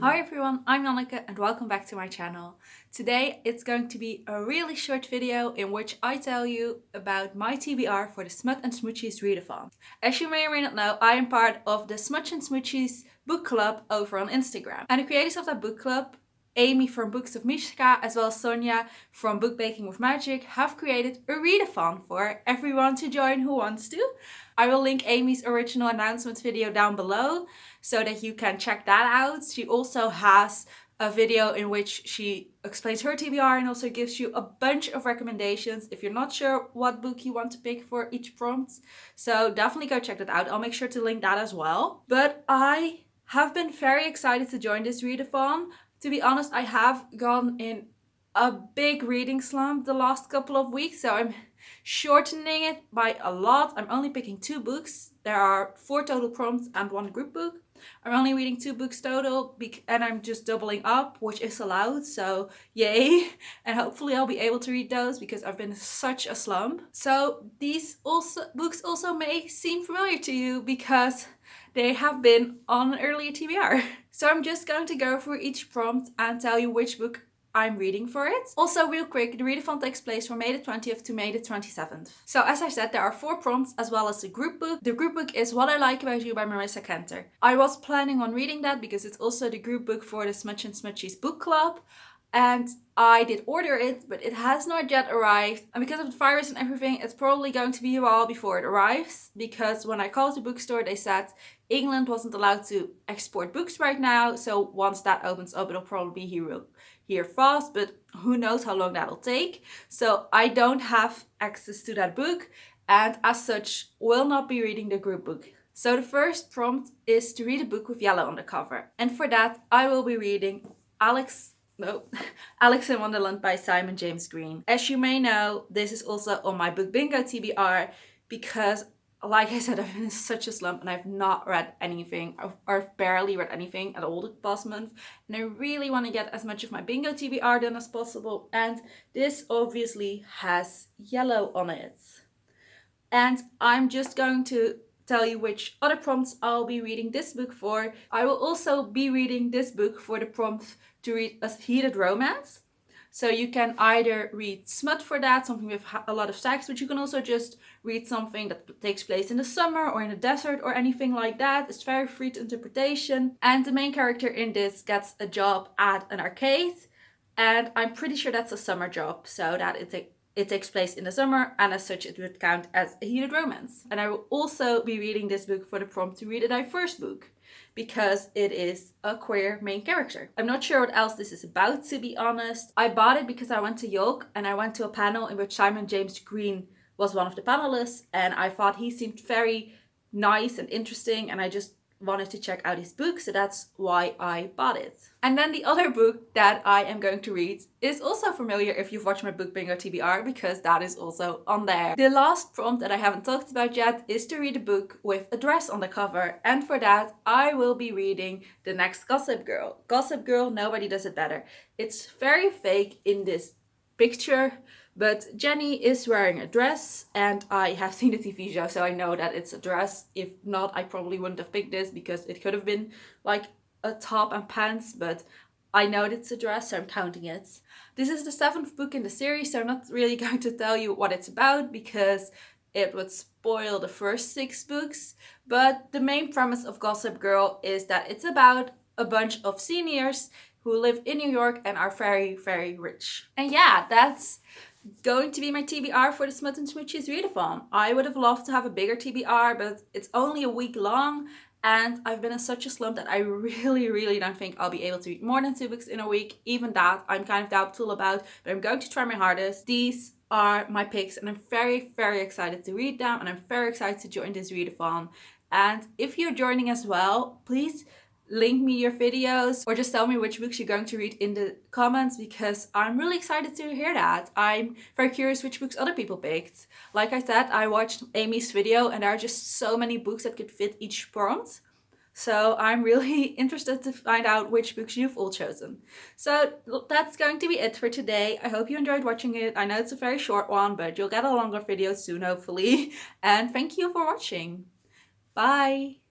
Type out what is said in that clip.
Hi everyone, I'm Nanneke and welcome back to my channel. Today it's going to be a really short video in which I tell you about my TBR for the Smut and Smoochies readathon. As you may or may not know, I am part of the Smut and Smoochies book club over on Instagram. And the creators of that book club, Amy from Books of Mishka as well as Sonia from Book Baking with Magic, have created a readathon for everyone to join who wants to. I will link Amy's original announcement video down below so that you can check that out. She also has a video in which she explains her TBR and also gives you a bunch of recommendations if you're not sure what book you want to pick for each prompt. So definitely go check that out. I'll make sure to link that as well. But I have been very excited to join this readathon. To be honest, I have gone in a big reading slump the last couple of weeks, so I'm shortening it by a lot. I'm only picking 2 books. There are 4 total prompts and 1 group book. I'm only reading 2 books total and I'm just doubling up, which is allowed, so yay. And hopefully I'll be able to read those because I've been in such a slump. So these books also may seem familiar to you because they have been on an earlier TBR. So I'm just going to go through each prompt and tell you which book I'm reading for it. Also, real quick, the readathon takes place from May the 20th to May the 27th. So as I said, there are 4 prompts as well as the group book. The group book is What I Like About You by Marissa Kenter. I was planning on reading that because it's also the group book for the Smutch and Smoochies book club. And I did order it, but it has not yet arrived. And because of the virus and everything, it's probably going to be a while before it arrives. Because when I called the bookstore, they said England wasn't allowed to export books right now. So once that opens up, it'll probably be here fast, but who knows how long that'll take. So I don't have access to that book, and as such, will not be reading the group book. So the first prompt is to read a book with yellow on the cover. And for that, I will be reading Alice in Wonderland by Simon James Green. As you may know, this is also on my book bingo TBR because, like I said, I've been in such a slump and I've not read anything, or barely read anything at all the past month. And I really want to get as much of my bingo TBR done as possible. And this obviously has yellow on it. And I'm just going to tell you which other prompts I'll be reading this book for. I will also be reading this book for the prompt to read a heated romance. So you can either read smut for that, something with a lot of sex, but you can also just read something that takes place in the summer or in the desert or anything like that. It's very free to interpretation. And the main character in this gets a job at an arcade. And I'm pretty sure that's a summer job, so that it takes place in the summer, and as such it would count as a heated romance. And I will also be reading this book for the prompt to read a diverse book, because it is a queer main character. I'm not sure what else this is about, to be honest. I bought it because I went to York and I went to a panel in which Simon James Green was one of the panelists, and I thought he seemed very nice and interesting, and I just wanted to check out his book, so that's why I bought it. And then the other book that I am going to read is also familiar if you've watched my book bingo TBR, because that is also on there. The last prompt that I haven't talked about yet is to read a book with a dress on the cover, and for that I will be reading the next Gossip Girl. Gossip Girl, Nobody Does It Better. It's very fake in this picture, but Jenny is wearing a dress, and I have seen the TV show, so I know that it's a dress. If not, I probably wouldn't have picked this because it could have been like a top and pants, but I know it's a dress, so I'm counting it. This is the 7th book in the series, so I'm not really going to tell you what it's about because it would spoil the first 6 books. But the main premise of Gossip Girl is that it's about a bunch of seniors who live in New York and are very, very rich. And yeah, that's going to be my TBR for the Smut and Smoochies readathon. I would have loved to have a bigger TBR, but it's only a week long, and I've been in such a slump that I really don't think I'll be able to read more than 2 books in a week. Even that, I'm kind of doubtful about, but I'm going to try my hardest. These are my picks, and I'm very excited to read them, and I'm very excited to join this readathon. And if you're joining as well, please link me your videos or just tell me which books you're going to read in the comments, because I'm really excited to hear that. I'm very curious which books other people picked. Like I said, I watched Amy's video and there are just so many books that could fit each prompt. So I'm really interested to find out which books you've all chosen. So that's going to be it for today. I hope you enjoyed watching it. I know it's a very short one, but you'll get a longer video soon, hopefully. And thank you for watching. Bye!